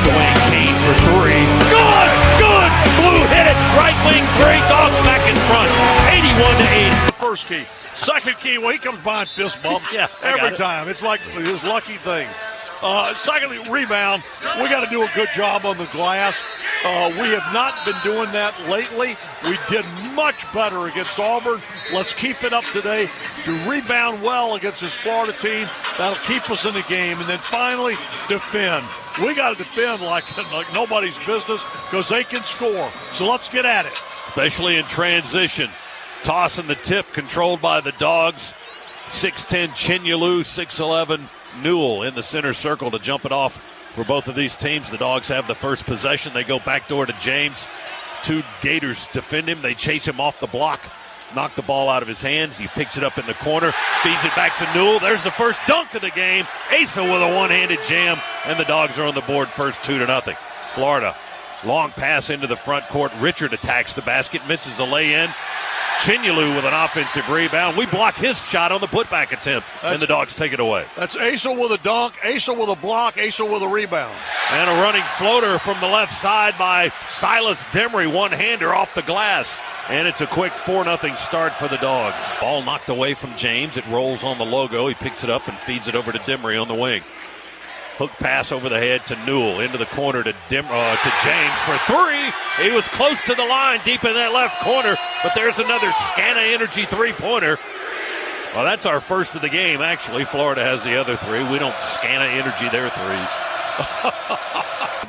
left wing. Kane for three. Good! Good! Blue hit it. Right wing three. Dogs back in front. 81-80. First key. Second key, well, he comes by and fist bump every time. It's like his lucky thing. Secondly, rebound. We got to do a good job on the glass. We have not been doing that lately. We did much better against Auburn. Let's keep it up today. To rebound well against this Florida team, that'll keep us in the game. And then finally, defend. We got to defend like nobody's business because they can score. So let's get at it. Especially in transition. Toss in the tip, controlled by the Dogs. 6'10" Chinyelu, 6'11" Newell in the center circle to jump it off for both of these teams. The Dogs have the first possession. They go backdoor to James. Two Gators defend him. They chase him off the block, knock the ball out of his hands. He picks it up in the corner, feeds it back to Newell. There's the first dunk of the game. Asa with a one-handed jam, and the Dogs are on the board first 2-0. Florida, long pass into the front court. Richard attacks the basket, misses a lay-in. Chinyelu with an offensive rebound. We block his shot on the putback attempt, and the Dogs take it away. That's Asa with a dunk, Asa with a block, Asa with a rebound. And a running floater from the left side by Silas Demery, one-hander off the glass. And it's a quick 4-0 start for the Dogs. Ball knocked away from James. It rolls on the logo. He picks it up and feeds it over to Demery on the wing. Hook pass over the head to Newell, into the corner to James for three. He was close to the line, deep in that left corner, but there's another Scana Energy three-pointer. Well, that's our first of the game, actually. Florida has the other three. We don't Scana Energy their threes.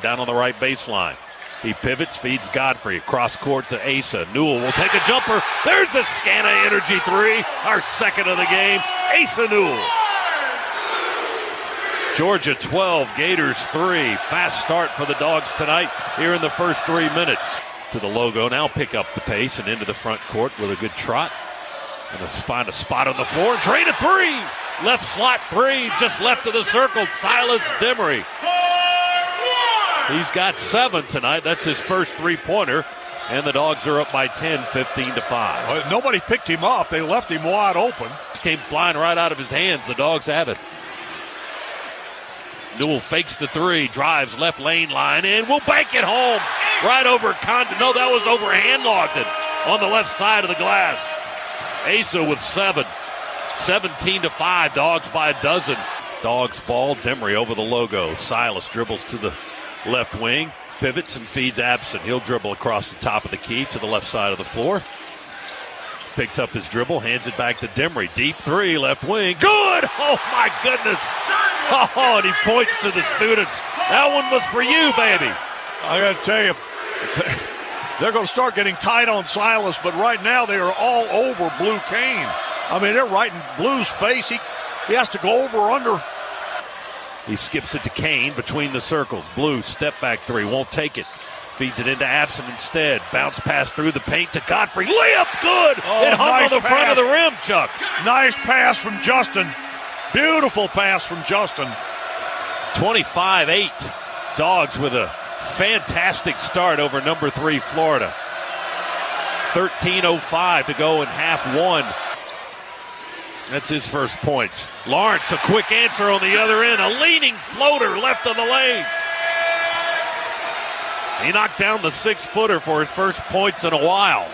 Down on the right baseline. He pivots, feeds Godfrey, cross court to Asa. Newell will take a jumper. There's a Scana Energy three, our second of the game. Asa Newell. Georgia 12, Gators 3. Fast start for the Dogs tonight here in the first 3 minutes. To the logo, now pick up the pace and into the front court with a good trot. And let's find a spot on the floor and drain a three. Left slot three, just left of the circle. Silas Demery. He's got 7 tonight. That's his first three-pointer. And the Dogs are up by 10, 15-5. Well, nobody picked him up. They left him wide open. Came flying right out of his hands. The Dogs have it. Newell fakes the three, drives left lane line, and will bank it home. Right over Condon. No, that was over Handlogden on the left side of the glass. Asa with 7. 17-5. Dogs by a dozen. Dogs ball. Demery over the logo. Silas dribbles to the left wing, pivots and feeds Absent. He'll dribble across the top of the key to the left side of the floor. Picks up his dribble, hands it back to Demery. Deep three, left wing. Good! Oh, my goodness. Oh, and he points to the students. That one was for you, baby. I got to tell you, they're going to start getting tight on Silas, but right now they are all over Blue Kane. I mean, they're right in Blue's face. He has to go over or under. He skips it to Kane between the circles. Blue, step back three, won't take it. Feeds it into Absent instead. Bounce pass through the paint to Godfrey. Layup good! It hung on the front of the rim, Chuck. Nice pass from Justin. Beautiful pass from Justin. 25-8. Dogs with a fantastic start over number 3 Florida. 13:05 to go in half one. That's his first points. Lawrence, a quick answer on the other end. A leaning floater left of the lane. He knocked down the 6-footer for his first points in a while.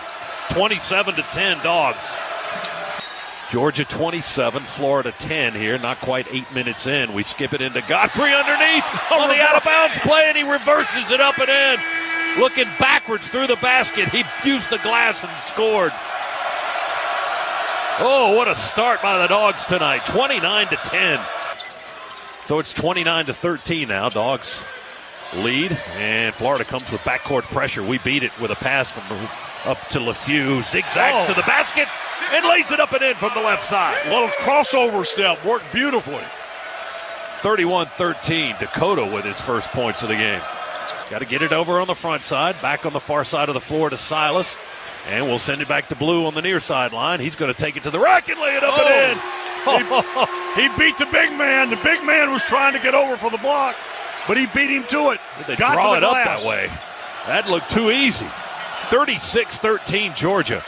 27-10 Dogs. Georgia 27, Florida 10 here. Not quite 8 minutes in. We skip it into Godfrey underneath on the out-of-bounds play, and he reverses it up and in. Looking backwards through the basket. He used the glass and scored. Oh, what a start by the Dogs tonight. 29-10. So it's 29-13 now. Dogs lead, and Florida comes with backcourt pressure. We beat it with a pass from up to LeFew. Zigzags to the basket and lays it up and in from the left side. A little crossover step. Worked beautifully. 31-13. Dakota with his first points of the game. Got to get it over on the front side. Back on the far side of the floor to Silas. And we'll send it back to Blue on the near sideline. He's going to take it to the rack and lay it up and in. He beat the big man. The big man was trying to get over for the block, but he beat him to it. They draw it up that way. That looked too easy. 36-13 Georgia.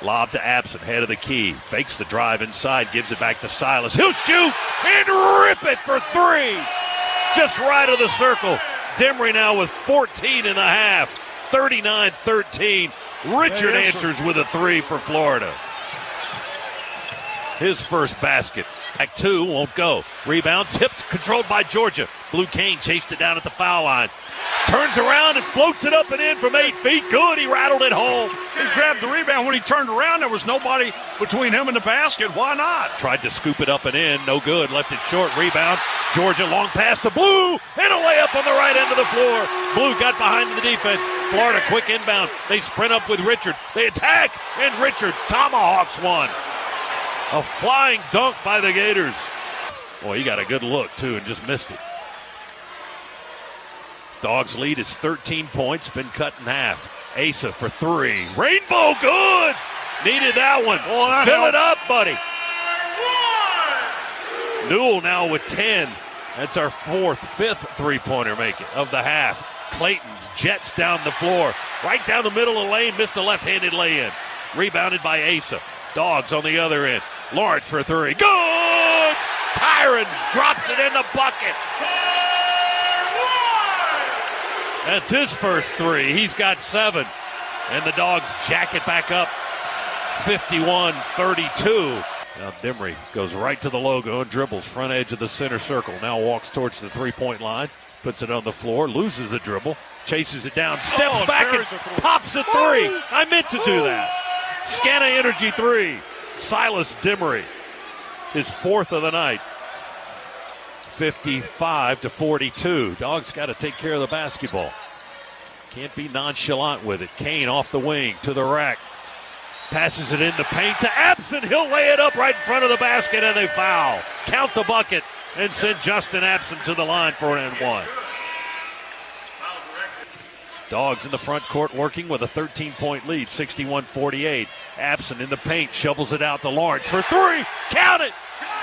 Lob to Absent, head of the key. Fakes the drive inside, gives it back to Silas. He'll shoot and rip it for three. Just right of the circle. Demery now with 14 in the half, 39-13. Richard answers with a three for Florida. His first basket. Back two, won't go. Rebound, tipped, controlled by Georgia. Blue Kane chased it down at the foul line. Turns around and floats it up and in from 8 feet. Good, he rattled it home. He grabbed the rebound. When he turned around, there was nobody between him and the basket. Why not? Tried to scoop it up and in, no good. Left it short, rebound. Georgia, long pass to Blue, and a layup on the right end of the floor. Blue got behind the defense. Florida, quick inbound. They sprint up with Richard. They attack, and Richard tomahawks one. A flying dunk by the Gators. Boy, he got a good look, too, and just missed it. Dogs lead is 13 points, been cut in half. Asa for three. Rainbow, good! Needed that one. Fill it up, buddy. Newell now with 10. That's our fifth three-pointer make it of the half. Clayton's jets down the floor. Right down the middle of the lane, missed a left-handed lay-in. Rebounded by Asa. Dogs on the other end. Lawrence for three. Good! Tyron drops it in the bucket. That's his first three. He's got 7. And the Dogs jack it back up 51-32. Now Demery goes right to the logo and dribbles front edge of the center circle. Now walks towards the three-point line. Puts it on the floor. Loses the dribble. Chases it down. Steps back and pops a three. I meant to do that. Scana Energy three. Silas Demery. His fourth of the night. 55-42. Dogs got to take care of the basketball. Can't be nonchalant with it. Kane off the wing to the rack. Passes it in the paint to Abson. He'll lay it up right in front of the basket, and they foul. Count the bucket and send Justin Abson to the line for an and one. Dogs in the front court working with a 13-point lead, 61-48. Abson in the paint, shovels it out to Lawrence for three. Count it!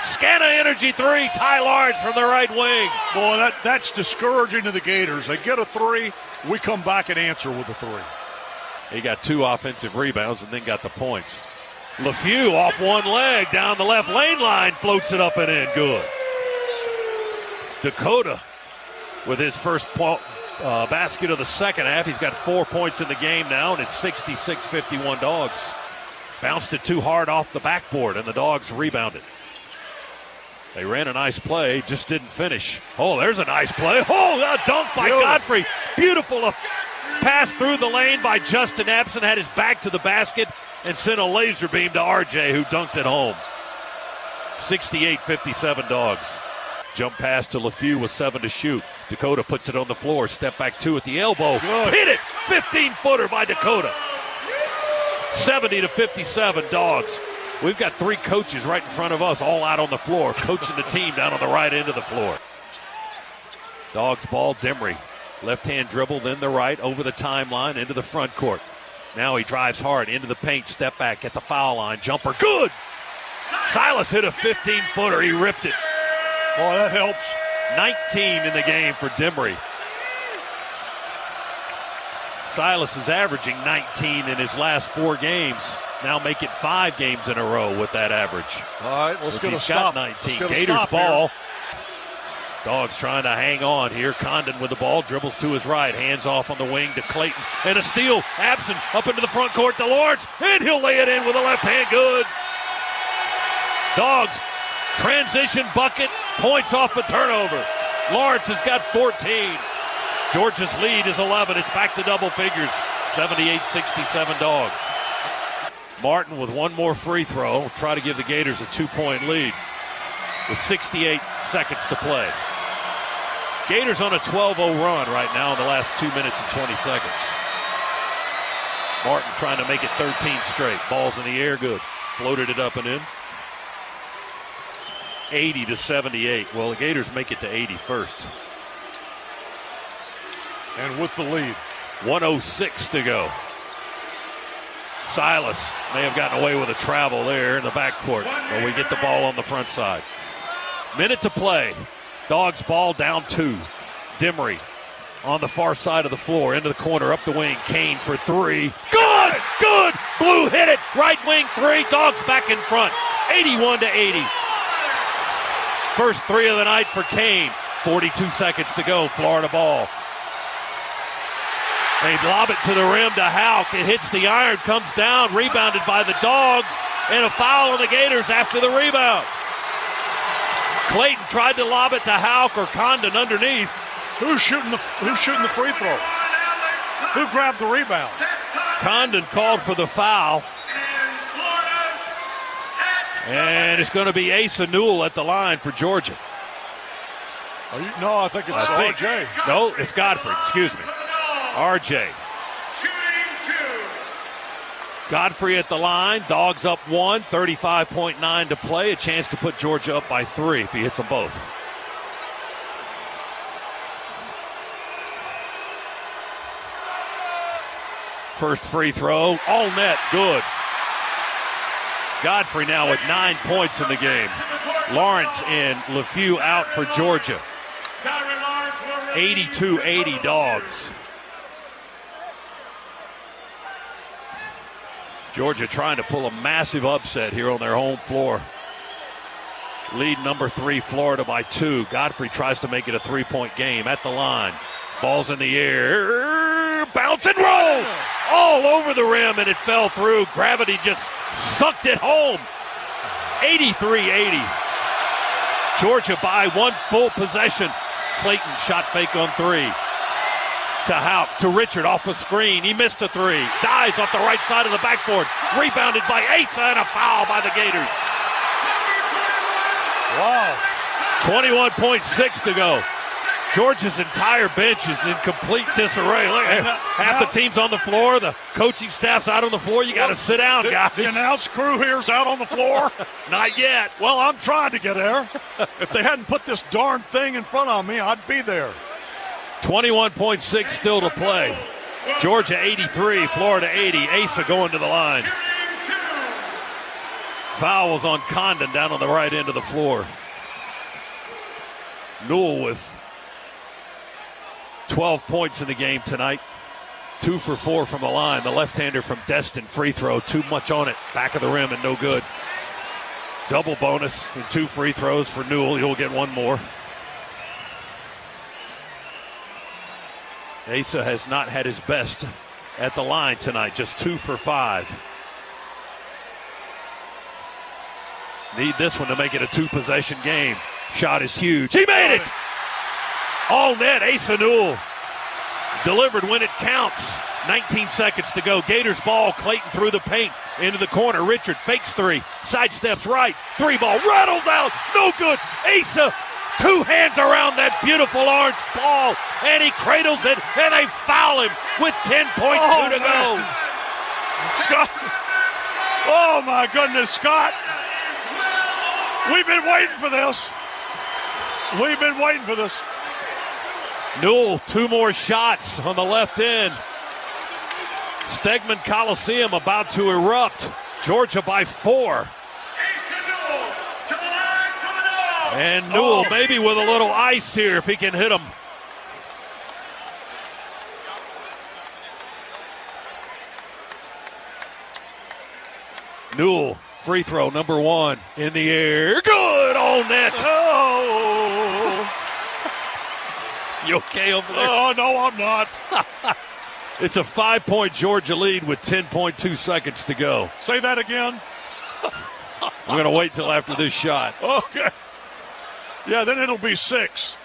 Scana Energy three. Ty Lawrence from the right wing. Boy, that's discouraging to the Gators. They get a three. We come back and answer with a three. He got 2 offensive rebounds and then got the points. LeFew off one leg down the left lane line, floats it up and in. Good. Dakota with his first basket of the second half. He's got 4 points in the game now, and it's 66-51 Dogs. Bounced it too hard off the backboard, and the Dogs rebounded. They ran a nice play, just didn't finish. Oh, there's a nice play. Oh, a dunk by Godfrey. Beautiful pass through the lane by Justin Abson. Had his back to the basket and sent a laser beam to RJ, who dunked it home. 68-57 Dogs. Jump pass to LeFew with 7 to shoot. Dakota puts it on the floor. Step back 2 at the elbow. Good. Hit it. 15-footer by Dakota. 70-57 Dogs. We've got 3 coaches right in front of us, all out on the floor, coaching the team down on the right end of the floor. Dogs ball, Demery. Left-hand dribble, then the right, over the timeline, into the front court. Now he drives hard, into the paint, step back at the foul line. Jumper, good! Silas hit a 15-footer. He ripped it. Boy, that helps. 19 in the game for Demery. Silas is averaging 19 in his last 4 games. Now make it 5 games in a row with that average. All right, let's get a stop. stop. 19. Gators ball. Dogs trying to hang on here. Condon with the ball, dribbles to his right, hands off on the wing to Clayton, and a steal. Abson up into the front court to Lawrence, and he'll lay it in with a left hand. Good. Dogs transition bucket, points off the turnover. Lawrence has got 14. Georgia's lead is 11. It's back to double figures. 78-67 Dogs. Martin with 1 more free throw. Try to give the Gators a 2-point lead with 68 seconds to play. Gators on a 12-0 run right now in the last 2 minutes and 20 seconds. Martin trying to make it 13 straight. Ball's in the air, good. Floated it up and in. 80-78. Well, the Gators make it to 80 first. And with the lead. 1:06 to go. Silas may have gotten away with a travel there in the backcourt, but we get the ball on the front side. Minute to play. Dogs ball down 2. Demery on the far side of the floor, into the corner, up the wing. Kane for 3. Good! Good! Blue hit it. Right wing 3. Dogs back in front. 81-80. First 3 of the night for Kane. 42 seconds to go. Florida ball. They lob it to the rim to Houck. It hits the iron, comes down, rebounded by the Dogs, and a foul on the Gators after the rebound. Clayton tried to lob it to Houck or Condon underneath. Who's shooting the free throw? Who grabbed the rebound? Condon called for the foul. And it's going to be Asa Newell at the line for Georgia. No, I think it's RJ. No, it's Godfrey. Excuse me. RJ. Godfrey at the line. Dogs up 1, 35.9 to play. A chance to put Georgia up by 3 if he hits them both. First free throw. All net. Good. Godfrey now with 9 points in the game. Lawrence in, LeFew out for Georgia. 82-80 Dogs. Georgia trying to pull a massive upset here on their home floor. Lead number 3, Florida by 2. Godfrey tries to make it a 3-point game at the line. Ball's in the air. Bounce and roll! All over the rim, and it fell through. Gravity just sucked it home. 83-80. Georgia by 1 full possession. Clayton shot fake on 3. To Houck, to Richard off a screen. He missed a 3. Dives off the right side of the backboard. Rebounded by Asa, and a foul by the Gators. Wow. 21.6 to go. Georgia's entire bench is in complete disarray. Look, half the team's on the floor. The coaching staff's out on the floor. You got to sit down, guys. The announce crew here's out on the floor. Not yet. Well, I'm trying to get there. If they hadn't put this darn thing in front of me, I'd be there. 21.6 still to play. Georgia 83, Florida 80. Asa going to the line. Foul was on Condon down on the right end of the floor. Newell with 12 points in the game tonight. 2 for 4 from the line. The left-hander from Destin, free throw. Too much on it. Back of the rim and no good. Double bonus and 2 free throws for Newell. He'll get 1 more. Asa has not had his best at the line tonight. Just 2 for 5. Need this one to make it a 2-possession game. Shot is huge. He made it! All net, Asa Newell. Delivered when it counts. 19 seconds to go. Gators ball. Clayton through the paint. Into the corner. Richard fakes 3. Sidesteps right. 3 ball. Rattles out. No good. Asa, 2 hands around that beautiful orange ball. And he cradles it. And they foul him with 10.2 to go. Scott. Oh, my goodness, Scott. We've been waiting for this. We've been waiting for this. Newell, 2 more shots on the left end. Stegman Coliseum about to erupt. Georgia by 4. And Newell maybe with a little ice here if he can hit him. Newell, free throw number 1 in the air. Good, all net. Oh. You okay over there? Oh, no, I'm not. It's a 5-point Georgia lead with 10.2 seconds to go. Say that again. I'm going to wait till after this shot. Okay. Yeah, then it'll be 6.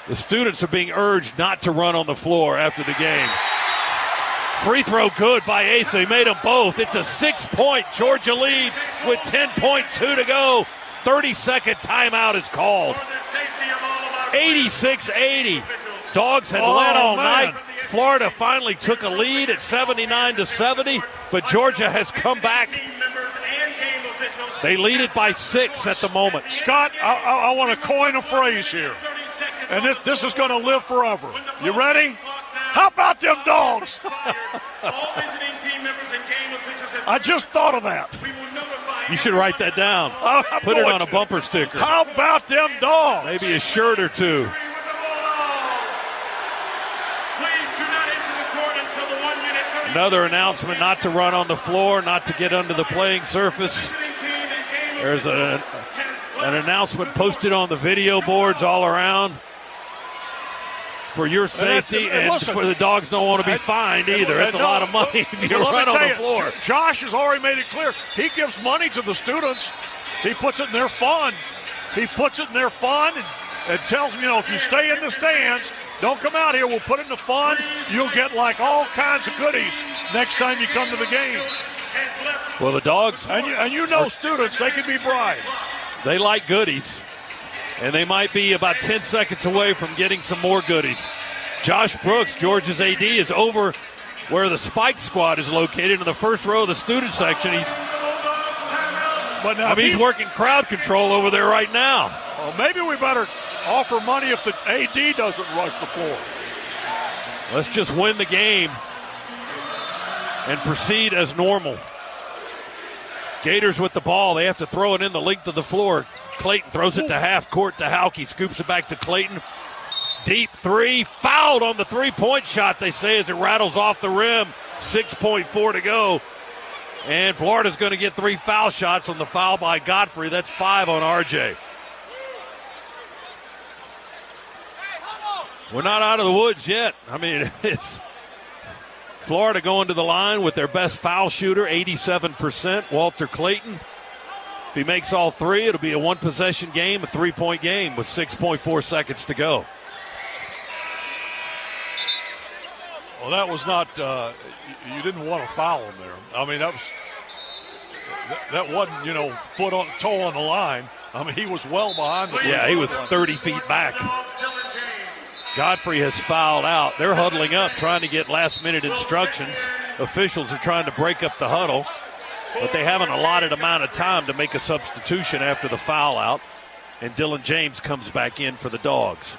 The students are being urged not to run on the floor after the game. Free throw good by Asa. He made them both. It's a 6-point Georgia lead with 10.2 to go. 30-second timeout is called. 86-80. Dogs had led all night. Florida finally took a lead at 79-70, but Georgia has come back. They lead it by 6 at the moment. Scott, I want to coin a phrase here, and this is going to live forever. You ready? How about them Dogs? I just thought of that. You should write that down. Put it on a bumper sticker. How about them Dogs? Maybe a shirt or 2. Another announcement not to run on the floor, not to get under the playing surface. There's an announcement posted on the video boards all around. for your safety, and listen, for the dogs don't want to be fined either. That's a lot of money if you run on the floor. Josh has already made it clear. He gives money to the students. He puts it in their fund. He puts it in their fund and tells them, if you stay in the stands, don't come out here. We'll put it in the fund. You'll get like all kinds of goodies next time you come to the game. Well, the dogs. And students, they can be bribed. They like goodies. And they might be about 10 seconds away from getting some more goodies. Josh Brooks, Georgia's AD, is over where the Spike Squad is located in the first row of the student section. He's working crowd control over there right now. Well, maybe we better offer money if the AD doesn't rush the floor. Let's just win the game and proceed as normal. Gators with the ball. They have to throw it in the length of the floor. Clayton throws it to half court to Hauke. Scoops it back to Clayton. Deep three. Fouled on the three-point shot, they say, as it rattles off the rim. 6.4 to go. And Florida's going to get 3 foul shots on the foul by Godfrey. That's 5 on RJ. We're not out of the woods yet. It's Florida going to the line with their best foul shooter, 87%, Walter Clayton. If he makes all 3, it'll be a one-possession game, a 3-point game with 6.4 seconds to go. Well, that was not you didn't want to foul him there. That wasn't, toe on the line. He was well behind the Yeah, he was 30 feet back. Godfrey has fouled out. They're huddling up, trying to get last-minute instructions. Officials are trying to break up the huddle, but they have an allotted amount of time to make a substitution after the foul out, and Dylan James comes back in for the Dogs.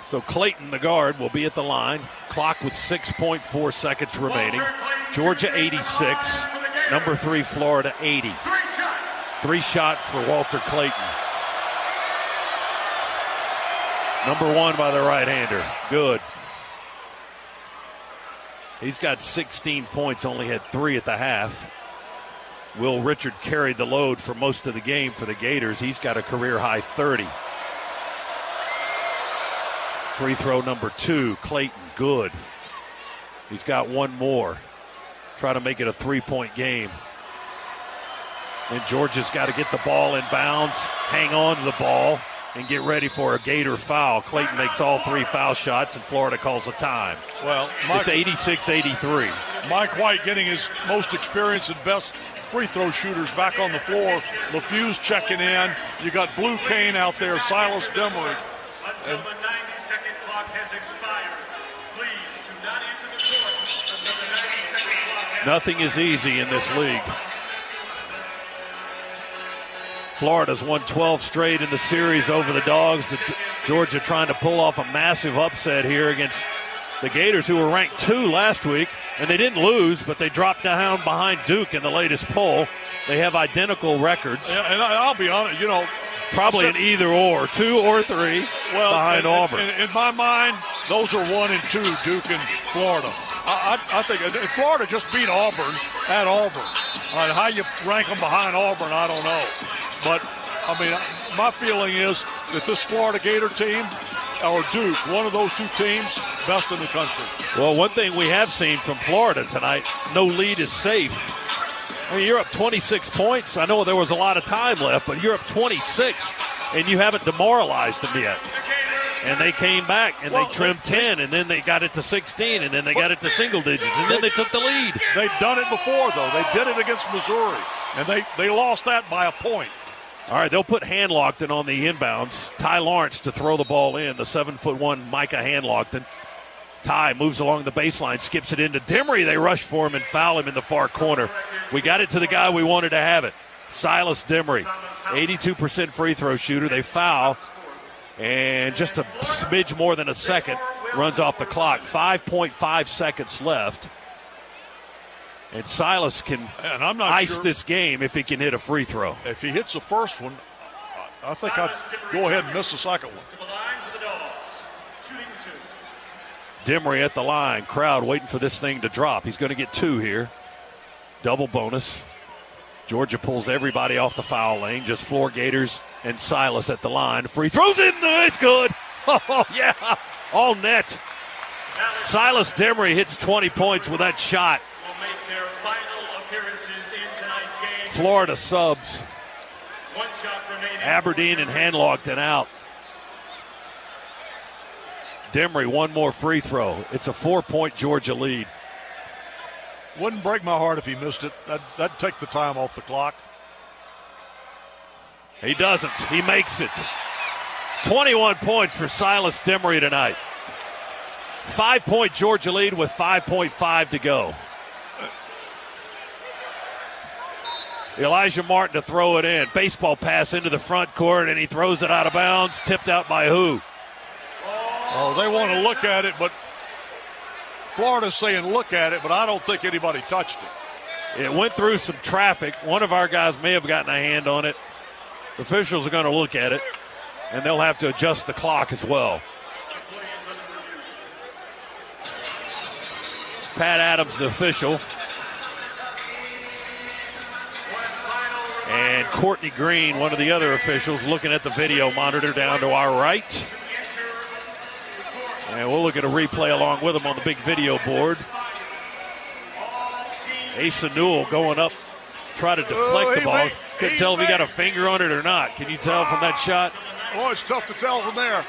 So Clayton, the guard, will be at the line. Clock with 6.4 seconds remaining. Georgia 86, number 3 Florida 80. 3 shots for Walter Clayton. Number 1 by the right-hander. Good. He's got 16 points, only had 3 at the half. Will Richard carried the load for most of the game for the Gators. He's got a career-high 30. Free throw number 2, Clayton, good. He's got 1 more. Try to make it a 3-point game. And Georgia's got to get the ball in bounds, hang on to the ball, and get ready for a Gator foul. Clayton makes all 3 foul shots, and Florida calls a time. Well, it's 86-83. Mike White getting his most experienced and best free throw shooters back on the floor. LaFuse checking in. You got Blue Kane out there, Silas Demery. Until the 90-second clock has expired, please do not enter the court until the 90-second clock has Nothing is easy in this league. Florida's won 12 straight in the series over the Dogs. Georgia trying to pull off a massive upset here against the Gators, who were ranked 2 last week, and they didn't lose, but they dropped down behind Duke in the latest poll. They have identical records. Yeah, and I'll be honest, probably an either or, 2 or 3 behind Auburn. In my mind, those are 1 and 2, Duke and Florida. I think Florida just beat Auburn at Auburn. How you rank them behind Auburn, I don't know. But, my feeling is that this Florida Gator team or Duke, one of those 2 teams, best in the country. Well, one thing we have seen from Florida tonight, no lead is safe. You're up 26 points. I know there was a lot of time left, but you're up 26, and you haven't demoralized them yet. And they came back, and they trimmed 10, and then they got it to 16, and then they got it to single digits, and then they took the lead. They've done it before, though. They did it against Missouri, and they lost that by a point. All right, they'll put Handlockton on the inbounds. Ty Lawrence to throw the ball in, the 7'1" Micah Handlockton. Ty moves along the baseline, skips it into Demery. They rush for him and foul him in the far corner. We got it to the guy we wanted to have it, Silas Demery, 82% free throw shooter. They foul, and just a smidge more than a second runs off the clock. 5.5 seconds left. And Silas can ice this game if he can hit a free throw. If he hits the first one, I think I'd go ahead and miss the second one. Demery at the line. Crowd waiting for this thing to drop. He's going to get 2 here. Double bonus. Georgia pulls everybody off the foul lane. Just 4 Gators and Silas at the line. Free throws in. It's good. Oh, yeah. All net. Silas Demery hits 20 points with that shot. Will make their final appearances in tonight's game. Florida subs. 1 shot remaining. Aberdeen and Handlockton out. Demery, one more free throw. It's a 4-point Georgia lead. Wouldn't break my heart if he missed it. That'd take the time off the clock. He doesn't. He makes it. 21 points for Silas Demery tonight. 5-point Georgia lead with 5.5 to go. Elijah Martin to throw it in. Baseball pass into the front court, and he throws it out of bounds. Tipped out by who? Oh, they want to look at it, but Florida's saying look at it, but I don't think anybody touched it. It went through some traffic. One of our guys may have gotten a hand on it. Officials are going to look at it, and they'll have to adjust the clock as well. Pat Adams, the official. And Courtney Green, one of the other officials, looking at the video monitor down to our right. And we'll look at a replay along with him on the big video board. Asa Newell going up, try to deflect the ball. Couldn't tell if he got a finger on it or not. Can you tell from that shot? Oh, it's tough to tell from there.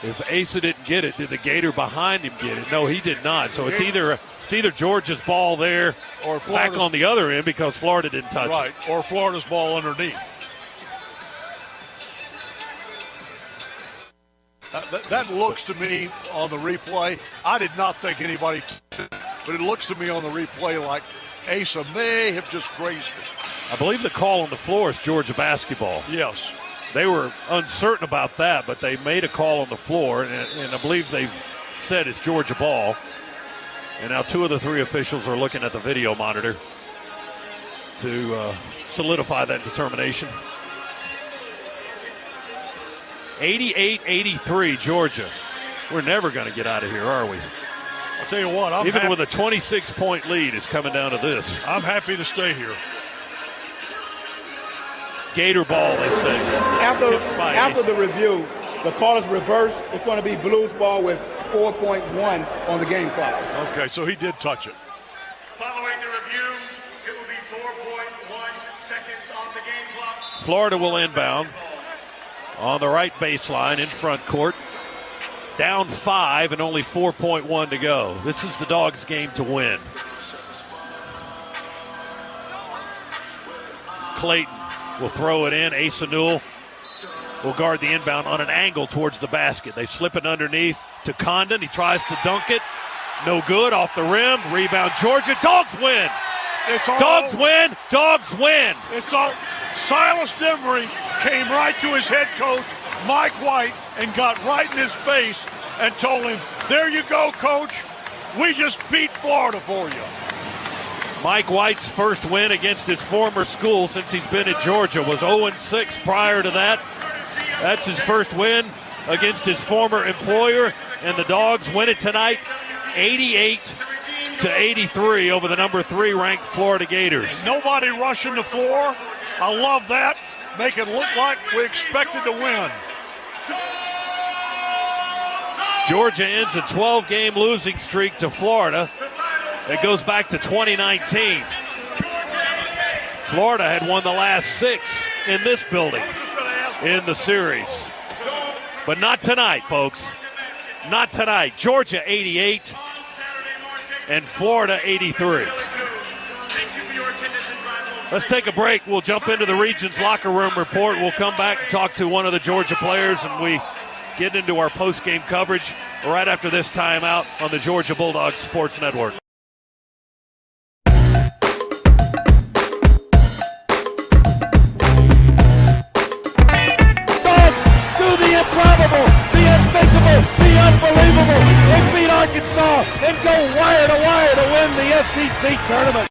If Asa didn't get it, did the Gator behind him get it? No, he did not. So it's either Georgia's ball there or back on the other end because Florida didn't touch it. Right, or Florida's ball underneath. That looks to me on the replay, I did not think anybody, but it looks to me on the replay like Asa may have just grazed it. I believe the call on the floor is Georgia basketball. Yes. They were uncertain about that, but they made a call on the floor, and I believe they've said it's Georgia ball. And now 2 of the 3 officials are looking at the video monitor to solidify that determination. 88-83, Georgia. We're never going to get out of here, are we? I'll tell you what, even with a 26-point lead, it's coming down to this. I'm happy to stay here. Gator ball, they say. After the review, the call is reversed. It's going to be Blues ball with 4.1 on the game clock. Okay, so he did touch it. Following the review, it will be 4.1 seconds on the game clock. Florida will inbound on the right baseline in front court. Down 5 and only 4.1 to go. This is the Dogs' game to win. Clayton will throw it in. Asa Newell will guard the inbound on an angle towards the basket. They slip it underneath to Condon. He tries to dunk it. No good. Off the rim. Rebound Georgia. Dogs win. Dogs win. Dogs win. It's all. Silas Demery came right to his head coach, Mike White, and got right in his face and told him, there you go, coach. We just beat Florida for you. Mike White's first win against his former school since he's been at Georgia was 0-6 prior to that. That's his first win against his former employer, and the Dogs win it tonight 88-83 over the number 3 ranked Florida Gators. Nobody rushing the floor. I love that. Make it look like we expected to win. Georgia ends a 12-game losing streak to Florida. It goes back to 2019. Florida had won the last 6 in this building in the series. But not tonight, folks. Not tonight. Georgia 88 and Florida 83. Let's take a break. We'll jump into the Regions locker room report. We'll come back and talk to one of the Georgia players, and we get into our post-game coverage right after this timeout on the Georgia Bulldogs Sports Network. Dogs do the improbable, the unthinkable, the unbelievable. They beat Arkansas and go wire to wire to win the SEC tournament.